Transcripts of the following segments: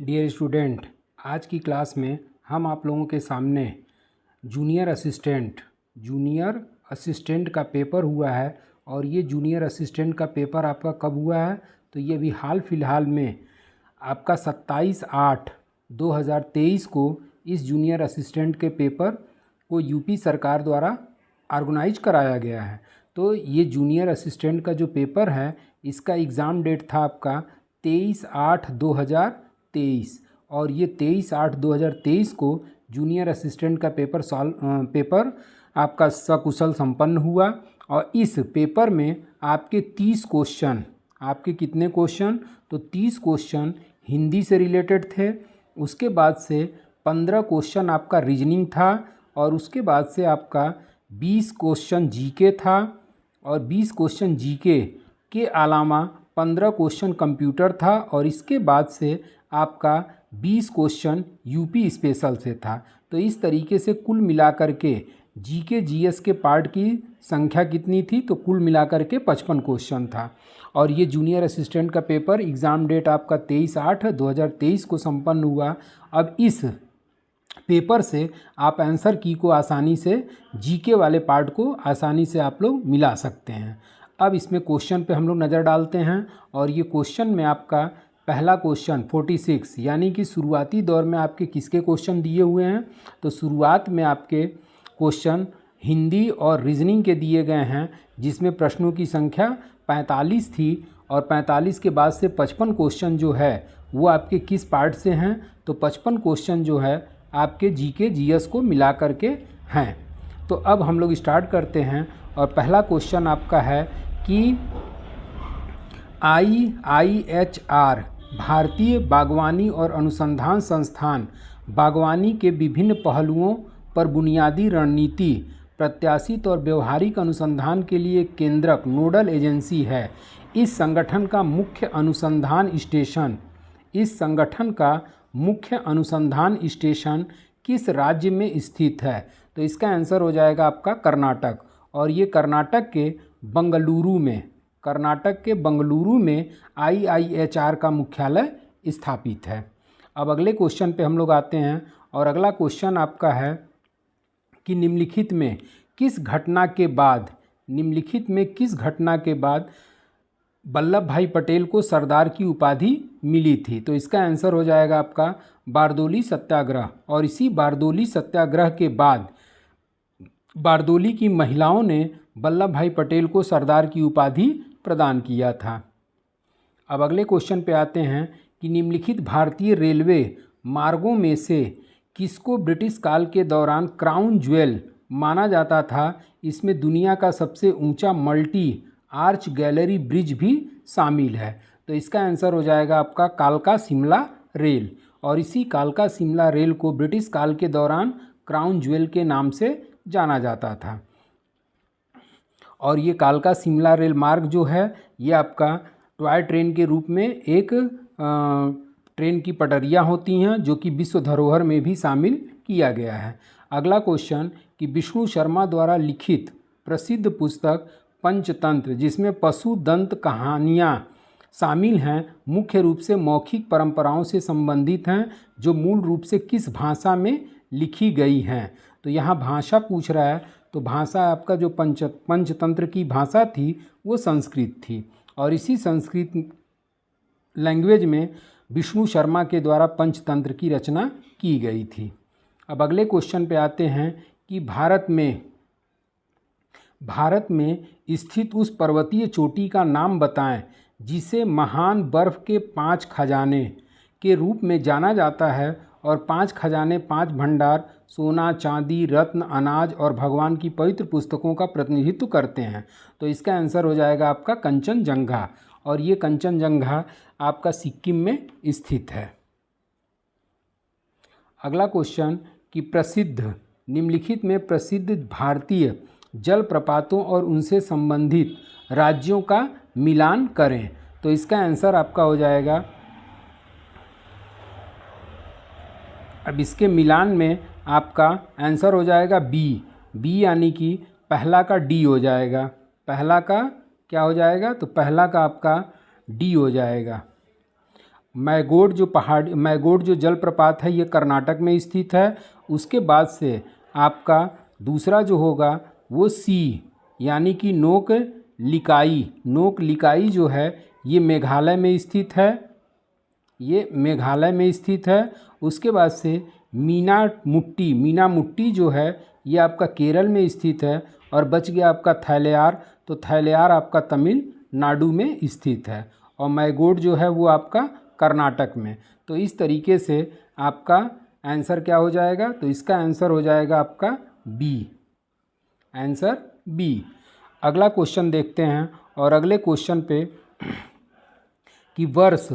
Dear student, आज की class में हम आप लोगों के सामने जूनियर असिस्टेंट का पेपर हुआ है। और ये जूनियर असिस्टेंट का पेपर आपका कब हुआ है? तो ये अभी हाल फिलहाल में आपका 27/8/2023 को इस जूनियर असिस्टेंट के पेपर को यूपी सरकार द्वारा ऑर्गेनाइज कराया गया है। तो ये जूनियर असिस्टेंट का जो पेपर है, इसका एग्ज़ाम डेट था आपका 23/8/2023 और ये 23/8/2023 को जूनियर असिस्टेंट का पेपर आपका सकुशल संपन्न हुआ। और इस पेपर में आपके 30 क्वेश्चन, आपके कितने क्वेश्चन? तो 30 क्वेश्चन हिंदी से रिलेटेड थे। उसके बाद से 15 क्वेश्चन आपका रीजनिंग था और उसके बाद से आपका 20 क्वेश्चन जीके था और 20 क्वेश्चन जीके के अलावा 15 क्वेश्चन कंप्यूटर था और इसके बाद से आपका 20 क्वेश्चन यूपी स्पेशल से था। तो इस तरीके से कुल मिलाकर के जीके जीएस के पार्ट की संख्या कितनी थी? तो कुल मिलाकर के 55 क्वेश्चन था। और ये जूनियर असिस्टेंट का पेपर एग्ज़ाम डेट आपका 23/8/2023 को संपन्न हुआ। अब इस पेपर से आप आंसर की को आसानी से, जीके वाले पार्ट को आसानी से आप लोग मिला सकते हैं। अब इसमें क्वेश्चन पे हम लोग नज़र डालते हैं और ये क्वेश्चन में आपका पहला क्वेश्चन 46 यानी कि शुरुआती दौर में आपके किसके क्वेश्चन दिए हुए हैं? तो शुरुआत में आपके क्वेश्चन हिंदी और रीजनिंग के दिए गए हैं, जिसमें प्रश्नों की संख्या 45 थी और 45 के बाद से 55 क्वेश्चन जो है वो आपके किस पार्ट से हैं? तो 55 क्वेश्चन जो है आपके जीके जीएस को मिला करके हैं। तो अब हम लोग स्टार्ट करते हैं और पहला क्वेश्चन आपका है कि IIHR भारतीय बागवानी और अनुसंधान संस्थान बागवानी के विभिन्न पहलुओं पर बुनियादी रणनीति, प्रत्याशित और व्यवहारिक अनुसंधान के लिए केंद्रक नोडल एजेंसी है। इस संगठन का मुख्य अनुसंधान स्टेशन किस राज्य में स्थित है? तो इसका आंसर हो जाएगा आपका कर्नाटक। और ये कर्नाटक के बंगलुरु में IIHR का मुख्यालय स्थापित है। अब अगले क्वेश्चन पे हम लोग आते हैं और अगला क्वेश्चन आपका है कि निम्नलिखित में किस घटना के बाद वल्लभ भाई पटेल को सरदार की उपाधि मिली थी? तो इसका आंसर हो जाएगा आपका बारदोली सत्याग्रह। और इसी बारदोली सत्याग्रह के बाद बारदोली की महिलाओं ने वल्लभ भाई पटेल को सरदार की उपाधि प्रदान किया था। अब अगले क्वेश्चन पे आते हैं कि निम्नलिखित भारतीय रेलवे मार्गों में से किसको ब्रिटिश काल के दौरान क्राउन ज्वेल माना जाता था? इसमें दुनिया का सबसे ऊंचा मल्टी आर्च गैलरी ब्रिज भी शामिल है। तो इसका आंसर हो जाएगा आपका कालका शिमला रेल। और इसी कालका शिमला रेल को ब्रिटिश काल के दौरान क्राउन ज्वेल के नाम से जाना जाता था। और ये कालका शिमला रेल मार्ग जो है ये आपका टॉय ट्रेन के रूप में एक ट्रेन की पटरियाँ होती हैं, जो कि विश्व धरोहर में भी शामिल किया गया है। अगला क्वेश्चन कि विष्णु शर्मा द्वारा लिखित प्रसिद्ध पुस्तक पंचतंत्र, जिसमें पशु दंत कहानियाँ शामिल हैं, मुख्य रूप से मौखिक परंपराओं से संबंधित हैं, जो मूल रूप से किस भाषा में लिखी गई हैं? तो यहाँ भाषा पूछ रहा है, तो भाषा आपका जो पंचतंत्र की भाषा थी वो संस्कृत थी। और इसी संस्कृत लैंग्वेज में विष्णु शर्मा के द्वारा पंचतंत्र की रचना की गई थी। अब अगले क्वेश्चन पे आते हैं कि भारत में स्थित उस पर्वतीय चोटी का नाम बताएं जिसे महान बर्फ के 5 खजाने के रूप में जाना जाता है। और 5 खजाने 5 भंडार सोना, चांदी, रत्न, अनाज और भगवान की पवित्र पुस्तकों का प्रतिनिधित्व करते हैं। तो इसका आंसर हो जाएगा आपका कंचनजंगा। और ये कंचनजंगा आपका सिक्किम में स्थित है। अगला क्वेश्चन कि निम्नलिखित में प्रसिद्ध भारतीय जलप्रपातों और उनसे संबंधित राज्यों का मिलान करें। तो इसका आंसर आपका हो जाएगा, अब इसके मिलान में आपका आंसर हो जाएगा बी यानी कि पहला का डी हो जाएगा। पहला का क्या हो जाएगा? तो पहला का आपका डी हो जाएगा। मैगोड जो पहाड़ मैगोड जो जलप्रपात है ये कर्नाटक में स्थित है। उसके बाद से आपका दूसरा जो होगा वो सी यानी कि नोक लिकाई जो है ये मेघालय में स्थित है, ये मेघालय में स्थित है। उसके बाद से मीना मुट्टी जो है ये आपका केरल में स्थित है। और बच गया आपका थैलेयार, तो थैलेयार आपका तमिलनाडु में स्थित है। और मैगोड जो है वो आपका कर्नाटक में। तो इस तरीके से आपका आंसर क्या हो जाएगा, तो इसका आंसर हो जाएगा आपका बी, आंसर बी। अगला क्वेश्चन देखते हैं और अगले क्वेश्चन पे कि वर्ष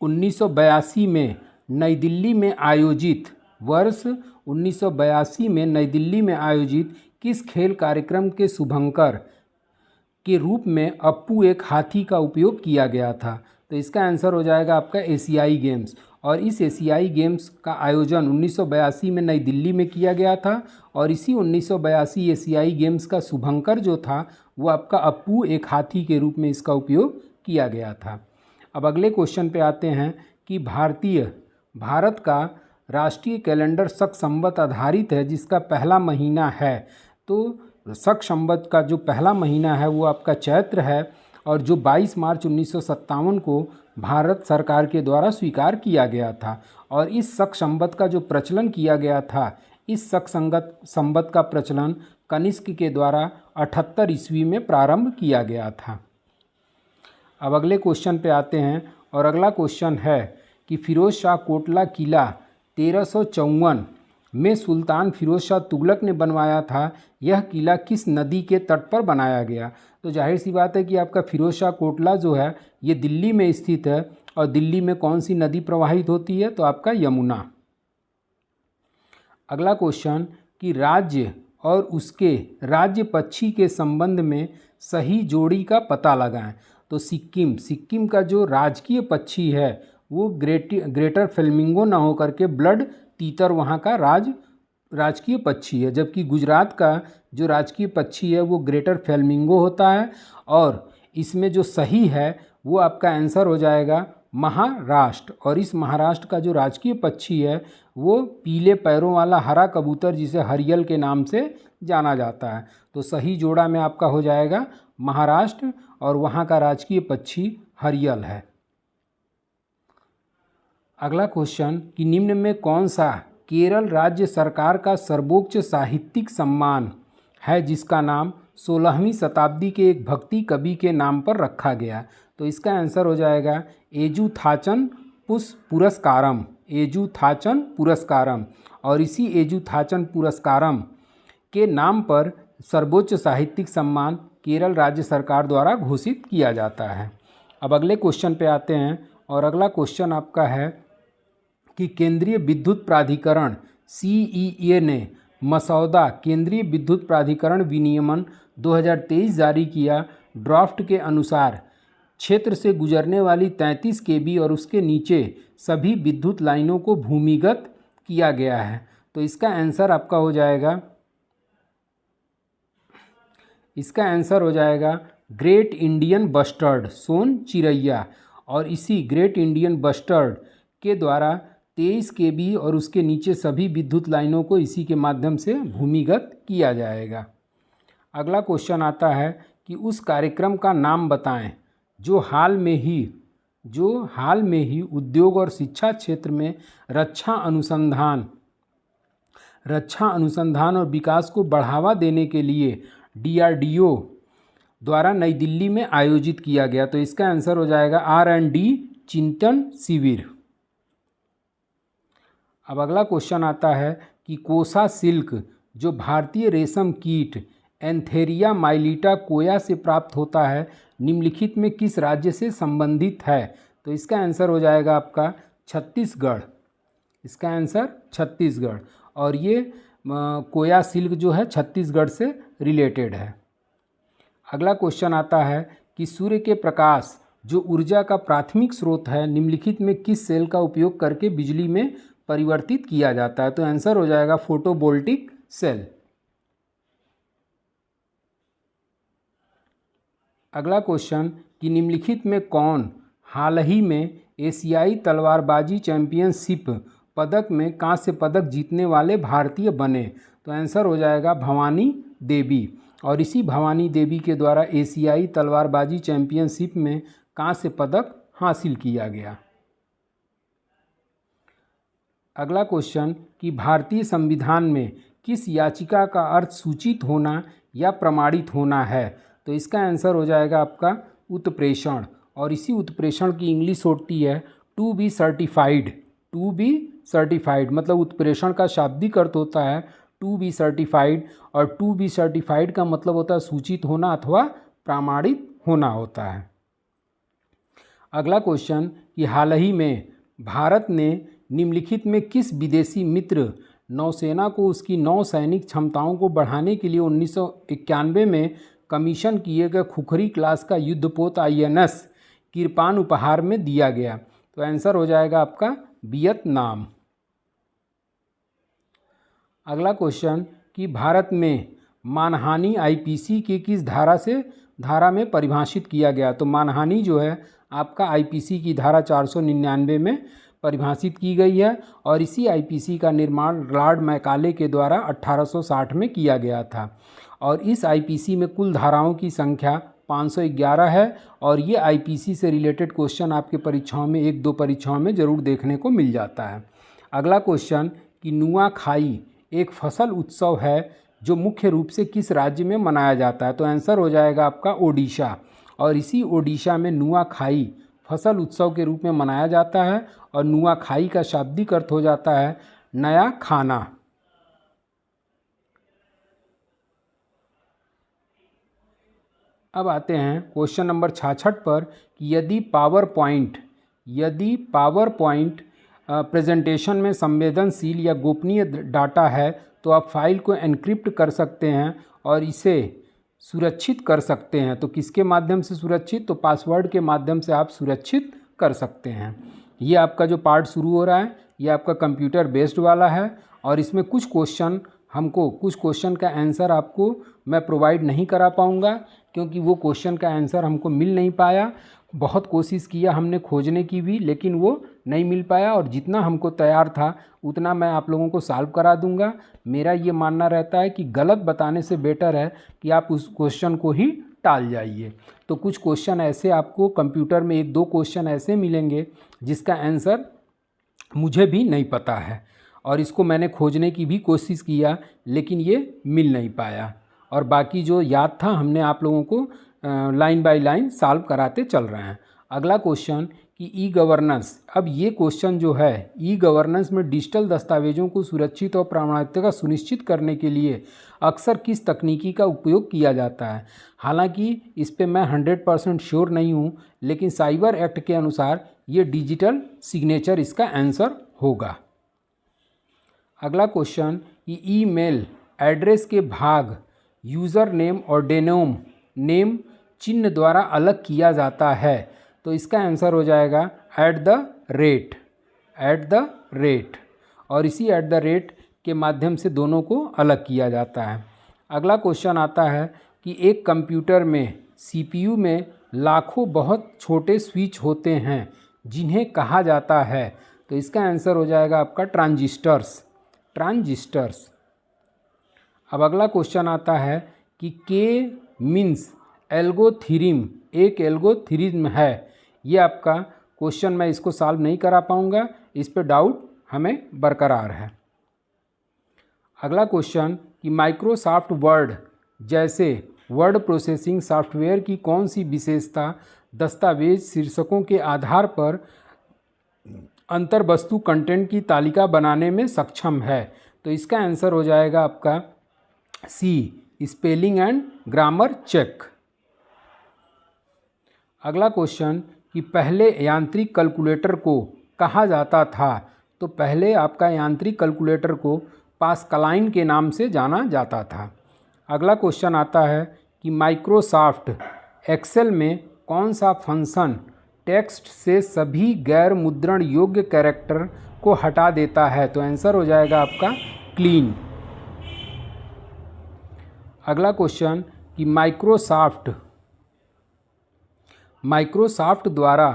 1982 में नई दिल्ली में आयोजित किस खेल कार्यक्रम के शुभंकर के रूप में अप्पू एक हाथी का उपयोग किया गया था। तो इसका आंसर हो जाएगा आपका एशियाई गेम्स। और इस एशियाई गेम्स का आयोजन 1982 में नई दिल्ली में किया गया था। और इसी 1982 एशियाई गेम्स का शुभंकर जो था वो आपका अप्पू एक हाथी के रूप में इसका उपयोग किया गया था। अब अगले क्वेश्चन पे आते हैं कि भारत का राष्ट्रीय कैलेंडर शक संवत आधारित है जिसका पहला महीना है। तो शक संवत का जो पहला महीना है वो आपका चैत्र है और जो 22 मार्च 1957 को भारत सरकार के द्वारा स्वीकार किया गया था। और इस शक संवत का जो प्रचलन किया गया था, इस शक संवत का प्रचलन कनिष्क के द्वारा 78 ईस्वी में प्रारंभ किया गया था। अब अगले क्वेश्चन पे आते हैं और अगला क्वेश्चन है कि फिरोज शाह कोटला किला 1354 में सुल्तान फिरोज शाह तुगलक ने बनवाया था। यह किला किस नदी के तट पर बनाया गया। तो जाहिर सी बात है कि आपका फिरोज शाह कोटला जो है ये दिल्ली में स्थित है। और दिल्ली में कौन सी नदी प्रवाहित होती है, तो आपका यमुना। अगला क्वेश्चन कि राज्य और उसके राज्य पक्षी के संबंध में सही जोड़ी का पता लगाएं। तो सिक्किम का जो राजकीय पक्षी है वो ग्रेटर फ्लेमिंगो ना हो करके ब्लड तीतर वहाँ का राजकीय पक्षी है। जबकि गुजरात का जो राजकीय पक्षी है वो ग्रेटर फ्लेमिंगो होता है। और इसमें जो सही है वो आपका आंसर हो जाएगा महाराष्ट्र। और इस महाराष्ट्र का जो राजकीय पक्षी है वो पीले पैरों वाला हरा कबूतर जिसे हरियल के नाम से जाना जाता है। तो सही जोड़ा में आपका हो जाएगा महाराष्ट्र और वहाँ का राजकीय पक्षी हरियल है। अगला क्वेश्चन कि निम्न में कौन सा केरल राज्य सरकार का सर्वोच्च साहित्यिक सम्मान है जिसका नाम 16वीं शताब्दी के एक भक्ति कवि के नाम पर रखा गया। तो इसका आंसर हो जाएगा एजुथाचन पुरस्कारम। और इसी एजुथाचन पुरस्कारम के नाम पर सर्वोच्च साहित्यिक सम्मान केरल राज्य सरकार द्वारा घोषित किया जाता है। अब अगले क्वेश्चन पे आते हैं और अगला क्वेश्चन आपका है कि केंद्रीय विद्युत प्राधिकरण CEA ने मसौदा केंद्रीय विद्युत प्राधिकरण विनियमन 2023 जारी किया। ड्राफ्ट के अनुसार क्षेत्र से गुजरने वाली 33 kV और उसके नीचे सभी विद्युत लाइनों को भूमिगत किया गया है। तो इसका आंसर आपका हो जाएगा ग्रेट इंडियन बस्टर्ड सोन चिरैया। और इसी ग्रेट इंडियन बस्टर्ड के द्वारा 23 kV और उसके नीचे सभी विद्युत लाइनों को इसी के माध्यम से भूमिगत किया जाएगा। अगला क्वेश्चन आता है कि उस कार्यक्रम का नाम बताएं जो हाल में ही उद्योग और शिक्षा क्षेत्र में रक्षा अनुसंधान और विकास को बढ़ावा देने के लिए DRDO द्वारा नई दिल्ली में आयोजित किया गया। तो इसका आंसर हो जाएगा R&D चिंतन शिविर। अब अगला क्वेश्चन आता है कि कोसा सिल्क जो भारतीय रेशम कीट एंथेरिया माइलिटा कोया से प्राप्त होता है निम्नलिखित में किस राज्य से संबंधित है। तो इसका आंसर हो जाएगा आपका छत्तीसगढ़। इसका आंसर छत्तीसगढ़। और ये कोया सिल्क जो है छत्तीसगढ़ से रिलेटेड है। अगला क्वेश्चन आता है कि सूर्य के प्रकाश जो ऊर्जा का प्राथमिक स्रोत है निम्नलिखित में किस सेल का उपयोग करके बिजली में परिवर्तित किया जाता है। तो आंसर हो जाएगा फोटोवोल्टिक सेल। अगला क्वेश्चन कि निम्नलिखित में कौन हाल ही में एशियाई तलवारबाजी चैंपियनशिप पदक में कांस्य पदक जीतने वाले भारतीय बने? तो आंसर हो जाएगा भवानी देवी। और इसी भवानी देवी के द्वारा एशियाई तलवारबाजी चैंपियनशिप में कांस्य पदक हासिल किया गया। अगला क्वेश्चन कि भारतीय संविधान में किस याचिका का अर्थ सूचित होना या प्रमाणित होना है? तो इसका आंसर हो जाएगा आपका उत्प्रेषण। और इसी उत्प्रेषण की इंग्लिश होती है to be certified. To be certified मतलब उत्प्रेषण का शाब्दिक अर्थ होता है टू बी सर्टिफाइड, और टू बी सर्टिफाइड का मतलब होता है सूचित होना अथवा प्रमाणित होना होता है। अगला क्वेश्चन कि हाल ही में भारत ने निम्नलिखित में किस विदेशी मित्र नौसेना को उसकी नौसैनिक क्षमताओं को बढ़ाने के लिए 1991 में कमीशन किए गए खुखरी क्लास का युद्धपोत INS किरपान उपहार में दिया गया? तो आंसर हो जाएगा आपका वियतनाम। अगला क्वेश्चन कि भारत में मानहानि IPC के किस धारा में परिभाषित किया गया? तो मानहानि जो है आपका IPC की धारा 499 में परिभाषित की गई है, और इसी IPC का निर्माण लॉर्ड मैकाले के द्वारा 1860 में किया गया था। और इस IPC में कुल धाराओं की संख्या 511 है, और ये IPC से रिलेटेड क्वेश्चन आपके परीक्षाओं में 1-2 परीक्षाओं में ज़रूर देखने को मिल जाता है। अगला क्वेश्चन कि नुआखाई एक फसल उत्सव है जो मुख्य रूप से किस राज्य में मनाया जाता है? तो आंसर हो जाएगा आपका ओडिशा। और इसी ओडिशा में नुआखाई फसल उत्सव के रूप में मनाया जाता है, और नुआखाई का शाब्दिक अर्थ हो जाता है नया खाना। अब आते हैं क्वेश्चन नंबर 66 पर कि यदि पावर पॉइंट प्रेजेंटेशन में संवेदनशील या गोपनीय डाटा है तो आप फाइल को एन्क्रिप्ट कर सकते हैं और इसे सुरक्षित कर सकते हैं। तो किसके माध्यम से सुरक्षित? तो पासवर्ड के माध्यम से आप सुरक्षित कर सकते हैं। ये आपका जो पार्ट शुरू हो रहा है ये आपका कंप्यूटर बेस्ड वाला है, और इसमें कुछ क्वेश्चन का आंसर आपको मैं प्रोवाइड नहीं करा पाऊँगा, क्योंकि वो क्वेश्चन का आंसर हमको मिल नहीं पाया। बहुत कोशिश किया हमने खोजने की भी, लेकिन वो नहीं मिल पाया, और जितना हमको तैयार था उतना मैं आप लोगों को सॉल्व करा दूंगा। मेरा ये मानना रहता है कि गलत बताने से बेटर है कि आप उस क्वेश्चन को ही टाल जाइए। तो कुछ क्वेश्चन ऐसे आपको कंप्यूटर में 1-2 क्वेश्चन ऐसे मिलेंगे जिसका आंसर मुझे भी नहीं पता है, और इसको मैंने खोजने की भी कोशिश किया लेकिन ये मिल नहीं पाया, और बाकी जो याद था हमने आप लोगों को लाइन बाय लाइन सॉल्व कराते चल रहे हैं। अगला क्वेश्चन कि ई गवर्नेंस। अब ये क्वेश्चन जो है ई गवर्नेंस में डिजिटल दस्तावेजों को सुरक्षित और प्रामाणिकता सुनिश्चित करने के लिए अक्सर किस तकनीकी का उपयोग किया जाता है? हालांकि इस पे मैं 100% श्योर नहीं हूँ, लेकिन साइबर एक्ट के अनुसार ये डिजिटल सिग्नेचर इसका आंसर होगा। अगला क्वेश्चन कि ईमेल एड्रेस के भाग यूज़र नेम और डेनोम नेम चिन्ह द्वारा अलग किया जाता है? तो इसका आंसर हो जाएगा एट द रेट, और इसी एट द रेट के माध्यम से दोनों को अलग किया जाता है। अगला क्वेश्चन आता है कि एक कंप्यूटर में CPU में लाखों बहुत छोटे स्विच होते हैं जिन्हें कहा जाता है? तो इसका आंसर हो जाएगा आपका ट्रांजिस्टर्स। अब अगला क्वेश्चन आता है कि K मीन्स एल्गोथ्रीम एक एल्गोथ्रीम है। ये आपका क्वेश्चन मैं इसको सॉल्व नहीं करा पाऊँगा, इस पे डाउट हमें बरकरार है। अगला क्वेश्चन कि माइक्रोसॉफ्ट वर्ड जैसे वर्ड प्रोसेसिंग सॉफ्टवेयर की कौन सी विशेषता दस्तावेज शीर्षकों के आधार पर अंतर्वस्तु कंटेंट की तालिका बनाने में सक्षम है? तो इसका आंसर हो जाएगा आपका C spelling and grammar check. अगला क्वेश्चन कि पहले यांत्रिक कैलकुलेटर को कहा जाता था? तो पहले आपका यांत्रिक कैलकुलेटर को पास्कलाइन के नाम से जाना जाता था। अगला क्वेश्चन आता है कि माइक्रोसॉफ्ट एक्सेल में कौन सा फंक्शन टेक्स्ट से सभी गैर मुद्रण योग्य कैरेक्टर को हटा देता है? तो आंसर हो जाएगा आपका क्लीन। अगला क्वेश्चन कि माइक्रोसॉफ्ट द्वारा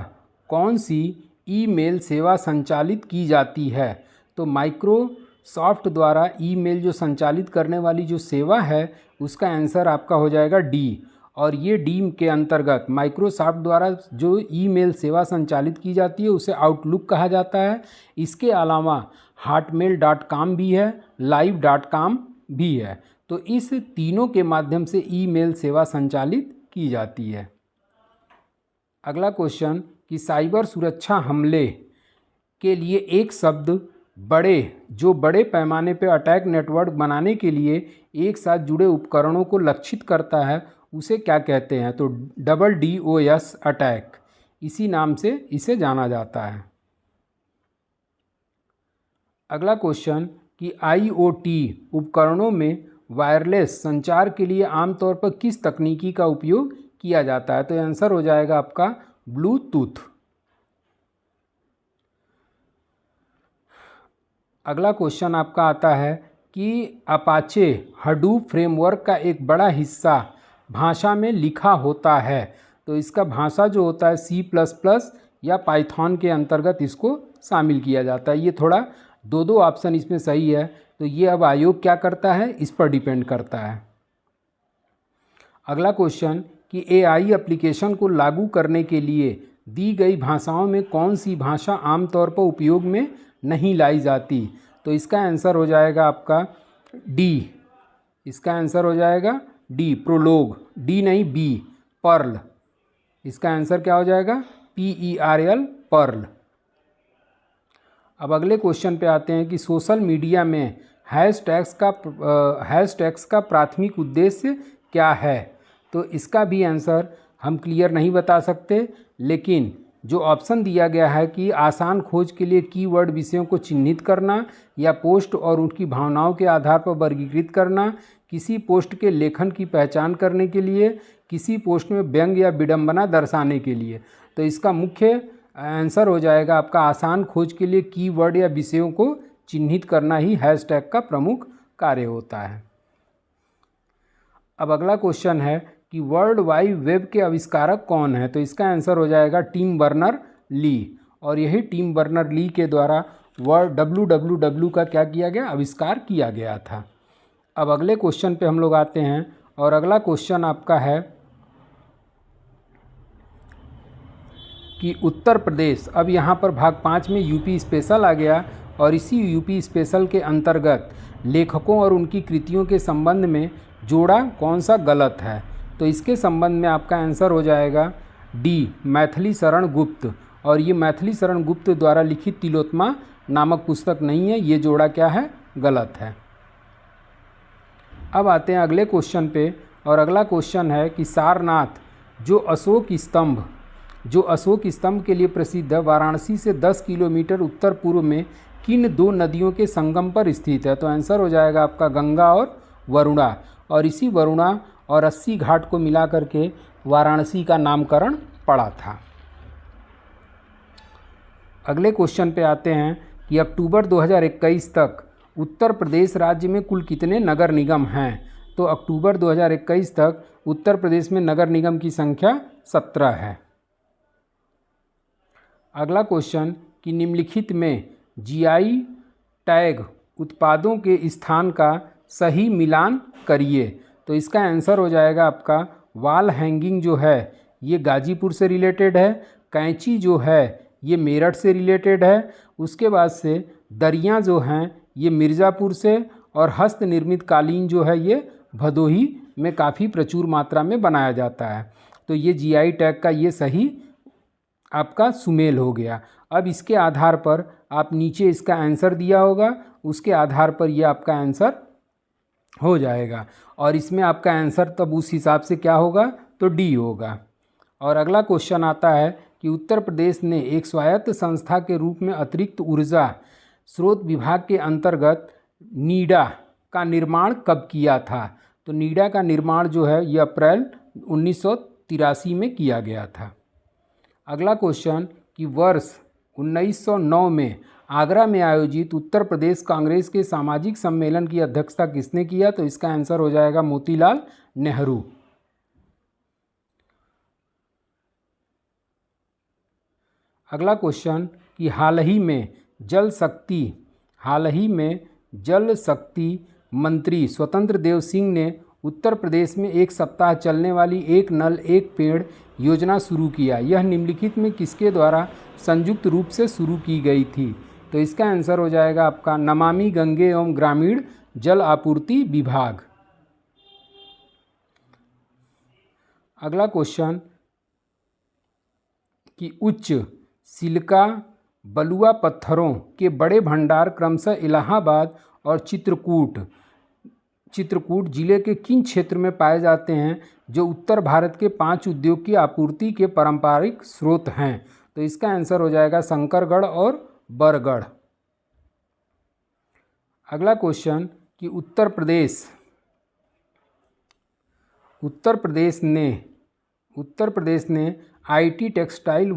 कौन सी ईमेल सेवा संचालित की जाती है? तो माइक्रोसॉफ्ट द्वारा ईमेल जो संचालित करने वाली जो सेवा है उसका आंसर आपका हो जाएगा डी। और ये डी के अंतर्गत माइक्रोसॉफ्ट द्वारा जो ईमेल सेवा संचालित की जाती है उसे आउटलुक कहा जाता है। इसके अलावा hotmail.com भी है, live.com भी है। तो इस तीनों के माध्यम से ईमेल सेवा संचालित की जाती है। अगला क्वेश्चन कि साइबर सुरक्षा हमले के लिए एक शब्द बड़े पैमाने पर अटैक नेटवर्क बनाने के लिए एक साथ जुड़े उपकरणों को लक्षित करता है उसे क्या कहते हैं? तो DDoS अटैक, इसी नाम से इसे जाना जाता है। अगला क्वेश्चन कि IoT उपकरणों में वायरलेस संचार के लिए आमतौर पर किस तकनीकी का उपयोग किया जाता है? तो आंसर हो जाएगा आपका ब्लूटूथ। अगला क्वेश्चन आपका आता है कि अपाचे हडूप फ्रेमवर्क का एक बड़ा हिस्सा भाषा में लिखा होता है। तो इसका भाषा जो होता है C++ या पाइथन के अंतर्गत इसको शामिल किया जाता है। ये थोड़ा दो ऑप्शन इसमें सही है। तो ये अब आयोग क्या करता है इस पर डिपेंड करता है। अगला क्वेश्चन कि AI एप्लीकेशन को लागू करने के लिए दी गई भाषाओं में कौन सी भाषा आमतौर पर उपयोग में नहीं लाई जाती? तो इसका आंसर हो जाएगा आपका डी। इसका आंसर हो जाएगा डी, प्रोलोग। डी नहीं, बी, पर्ल। इसका आंसर क्या हो जाएगा? PERL, Perl. अब अगले क्वेश्चन पे आते हैं कि सोशल मीडिया में हैशटैग्स का प्राथमिक उद्देश्य क्या है? तो इसका भी आंसर हम क्लियर नहीं बता सकते, लेकिन जो ऑप्शन दिया गया है कि आसान खोज के लिए कीवर्ड विषयों को चिन्हित करना या पोस्ट और उनकी भावनाओं के आधार पर वर्गीकृत करना, किसी पोस्ट के लेखन की पहचान करने के लिए, किसी पोस्ट में व्यंग या विडंबना दर्शाने के लिए। तो इसका मुख्य आंसर हो जाएगा आपका आसान खोज के लिए कीवर्ड या विषयों को चिन्हित करना ही हैशटैग का प्रमुख कार्य होता है। अब अगला क्वेश्चन है कि वर्ल्ड वाइड वेब के आविष्कारक कौन है? तो इसका आंसर हो जाएगा टिम बर्नर ली। और यही टिम बर्नर ली के द्वारा WWW का क्या किया गया? आविष्कार किया गया था। अब अगले क्वेश्चन पे हम लोग आते हैं और अगला क्वेश्चन आपका है कि उत्तर प्रदेश, अब यहाँ पर भाग 5 में यूपी स्पेशल आ गया और इसी यूपी स्पेशल के अंतर्गत लेखकों और उनकी कृतियों के संबंध में जोड़ा कौन सा गलत है? तो इसके संबंध में आपका आंसर हो जाएगा डी, मैथिली शरण गुप्त। और ये मैथिली शरण गुप्त द्वारा लिखित तिलोत्तमा नामक पुस्तक नहीं है, ये जोड़ा क्या है? गलत है। अब आते हैं अगले क्वेश्चन पे और अगला क्वेश्चन है कि सारनाथ जो अशोक स्तंभ के लिए प्रसिद्ध है, वाराणसी से 10 किलोमीटर उत्तर पूर्व में किन दो नदियों के संगम पर स्थित है? तो आंसर हो जाएगा आपका गंगा और वरुणा। और इसी वरुणा और 80 घाट को मिला करके वाराणसी का नामकरण पड़ा था। अगले क्वेश्चन पे आते हैं कि अक्टूबर 2021 तक उत्तर प्रदेश राज्य में कुल कितने नगर निगम हैं? तो अक्टूबर 2021 तक उत्तर प्रदेश में नगर निगम की संख्या 17 है। अगला क्वेश्चन कि निम्नलिखित में GI टैग उत्पादों के स्थान का सही मिलान करिए। तो इसका आंसर हो जाएगा आपका वॉल हैंगिंग जो है ये गाजीपुर से रिलेटेड है, कैंची जो है ये मेरठ से रिलेटेड है, उसके बाद से दरियाँ जो हैं ये मिर्ज़ापुर से, और हस्त निर्मित कालीन जो है ये भदोही में काफ़ी प्रचुर मात्रा में बनाया जाता है। तो ये GI टैग का ये सही आपका सुमेल हो गया। अब इसके आधार पर आप नीचे इसका आंसर दिया होगा, उसके आधार पर ये आपका आंसर हो जाएगा और इसमें आपका आंसर तब उस हिसाब से क्या होगा? तो डी होगा। और अगला क्वेश्चन आता है कि उत्तर प्रदेश ने एक स्वायत्त संस्था के रूप में अतिरिक्त ऊर्जा स्रोत विभाग के अंतर्गत नीडा का निर्माण कब किया था? तो नीडा का निर्माण जो है ये अप्रैल 1983 में किया गया था। अगला क्वेश्चन कि वर्ष 1909 में आगरा में आयोजित उत्तर प्रदेश कांग्रेस के सामाजिक सम्मेलन की अध्यक्षता किसने किया? तो इसका आंसर हो जाएगा मोतीलाल नेहरू। अगला क्वेश्चन कि हाल ही में जल शक्ति मंत्री स्वतंत्र देव सिंह ने उत्तर प्रदेश में 1 सप्ताह चलने वाली एक नल एक पेड़ योजना शुरू किया। यह निम्नलिखित में किसके द्वारा संयुक्त रूप से शुरू की गई थी? तो इसका आंसर हो जाएगा आपका नमामि गंगे एवं ग्रामीण जल आपूर्ति विभाग। अगला क्वेश्चन कि उच्च सिलिका बलुआ पत्थरों के बड़े भंडार क्रमशः इलाहाबाद और चित्रकूट जिले के किन क्षेत्र में पाए जाते हैं, जो उत्तर भारत के 5 उद्योग की आपूर्ति के पारंपरिक स्रोत हैं? तो इसका आंसर हो जाएगा शंकरगढ़ और बरगढ़। अगला क्वेश्चन कि उत्तर प्रदेश ने आईटी, टेक्सटाइल,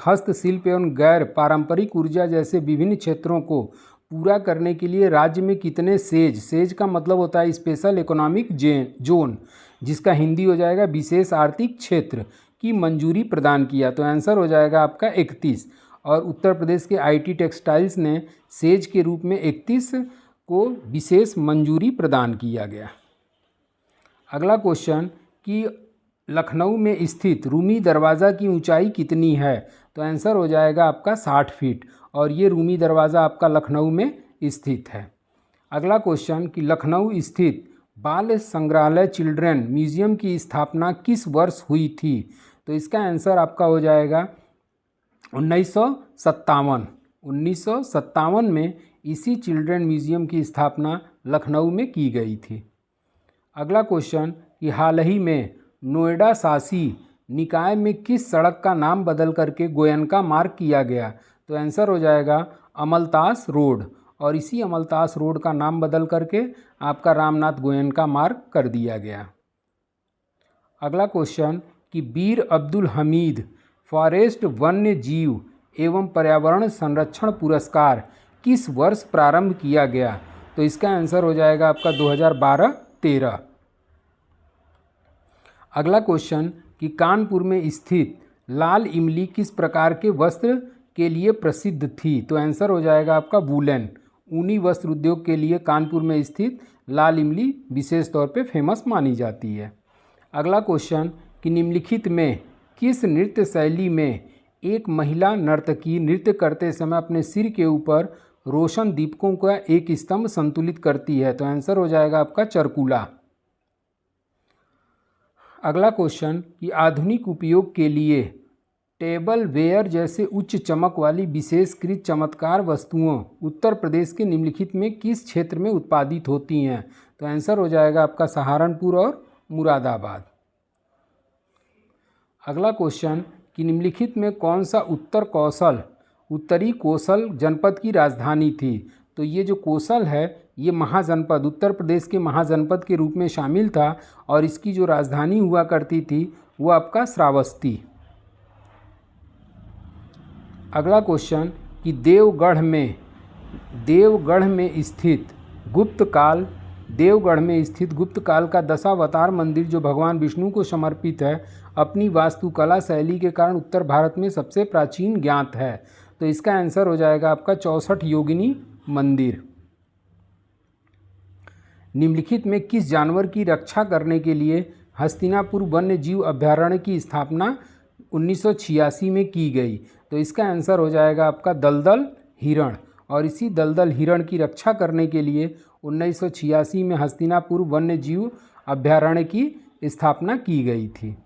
हस्तशिल्प एवं गैर पारंपरिक ऊर्जा जैसे विभिन्न क्षेत्रों को पूरा करने के लिए राज्य में कितने सेज का मतलब होता है स्पेशल इकोनॉमिक जोन, जिसका हिंदी हो जाएगा विशेष आर्थिक क्षेत्र, की मंजूरी प्रदान किया? तो आंसर हो जाएगा आपका 31। और उत्तर प्रदेश के आईटी टेक्सटाइल्स ने सेज के रूप में 31 को विशेष मंजूरी प्रदान किया गया। अगला क्वेश्चन कि लखनऊ में स्थित रूमी दरवाज़ा की ऊंचाई कितनी है? तो आंसर हो जाएगा आपका 60 फीट, और ये रूमी दरवाज़ा आपका लखनऊ में स्थित है। अगला क्वेश्चन कि लखनऊ स्थित बाल संग्रहालय चिल्ड्रेन म्यूजियम की स्थापना किस वर्ष हुई थी? तो इसका आंसर आपका हो जाएगा 1957 में इसी चिल्ड्रेन म्यूजियम की स्थापना लखनऊ में की गई थी। अगला क्वेश्चन कि हाल ही में नोएडा शासी निकाय में किस सड़क का नाम बदल करके गोयनका मार्ग किया गया? तो आंसर हो जाएगा अमलतास रोड, और इसी अमलतास रोड का नाम बदल करके आपका रामनाथ गोयनका मार्ग कर दिया गया। अगला क्वेश्चन कि बीर अब्दुल हमीद फॉरेस्ट वन्य जीव एवं पर्यावरण संरक्षण पुरस्कार किस वर्ष प्रारंभ किया गया? तो इसका आंसर हो जाएगा आपका 2012-13। अगला क्वेश्चन कि कानपुर में स्थित लाल इमली किस प्रकार के वस्त्र के लिए प्रसिद्ध थी? तो आंसर हो जाएगा आपका वूलन, ऊनी वस्त्र उद्योग के लिए कानपुर में स्थित लाल इमली विशेष तौर पे फेमस मानी जाती है। अगला क्वेश्चन कि निम्नलिखित में किस नृत्य शैली में एक महिला नर्तकी नृत्य करते समय अपने सिर के ऊपर रोशन दीपकों का एक स्तंभ संतुलित करती है? तो आंसर हो जाएगा आपका चरकुला। अगला क्वेश्चन कि आधुनिक उपयोग के लिए टेबल वेयर जैसे उच्च चमक वाली विशेषकृत चमत्कार वस्तुओं उत्तर प्रदेश के निम्नलिखित में किस क्षेत्र में उत्पादित होती हैं? तो आंसर हो जाएगा आपका सहारनपुर और मुरादाबाद। अगला क्वेश्चन कि निम्नलिखित में कौन सा उत्तरी कौशल जनपद की राजधानी थी? तो ये जो कौशल है ये महाजनपद उत्तर प्रदेश के महाजनपद के रूप में शामिल था, और इसकी जो राजधानी हुआ करती थी वो आपका श्रावस्ती। अगला क्वेश्चन कि देवगढ़ में स्थित गुप्त काल का दशावतार मंदिर जो भगवान विष्णु को समर्पित है, अपनी वास्तुकला शैली के कारण उत्तर भारत में सबसे प्राचीन ज्ञात है। तो इसका आंसर हो जाएगा आपका 64 योगिनी मंदिर। निम्नलिखित में किस जानवर की रक्षा करने के लिए हस्तिनापुर वन्य जीव अभयारण्य की स्थापना 1986 में की गई? तो इसका आंसर हो जाएगा आपका दलदल हिरण, और इसी दलदल हिरण की रक्षा करने के लिए 1986 में हस्तिनापुर वन्य जीव अभयारण्य की स्थापना की गई थी।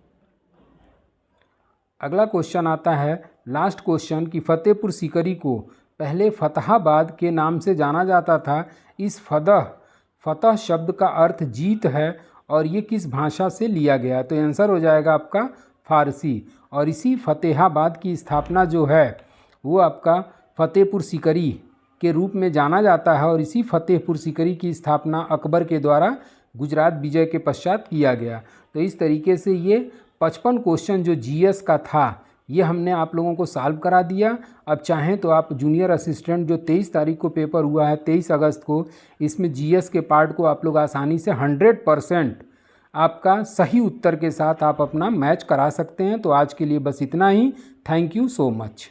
अगला क्वेश्चन आता है लास्ट क्वेश्चन कि फतेहपुर सीकरी को पहले फतहाबाद के नाम से जाना जाता था। इस फतह शब्द का अर्थ जीत है, और ये किस भाषा से लिया गया? तो आंसर हो जाएगा आपका फारसी, और इसी फतेहाबाद की स्थापना जो है वो आपका फतेहपुर सीकरी के रूप में जाना जाता है, और इसी फतेहपुर सीकरी की स्थापना अकबर के द्वारा गुजरात विजय के पश्चात किया गया। तो इस तरीके से ये 55 क्वेश्चन जो जीएस का था ये हमने आप लोगों को सॉल्व करा दिया। अब चाहें तो आप जूनियर असिस्टेंट जो 23 तारीख को पेपर हुआ है 23 अगस्त को, इसमें जीएस के पार्ट को आप लोग आसानी से 100% आपका सही उत्तर के साथ आप अपना मैच करा सकते हैं। तो आज के लिए बस इतना ही। Thank you so much.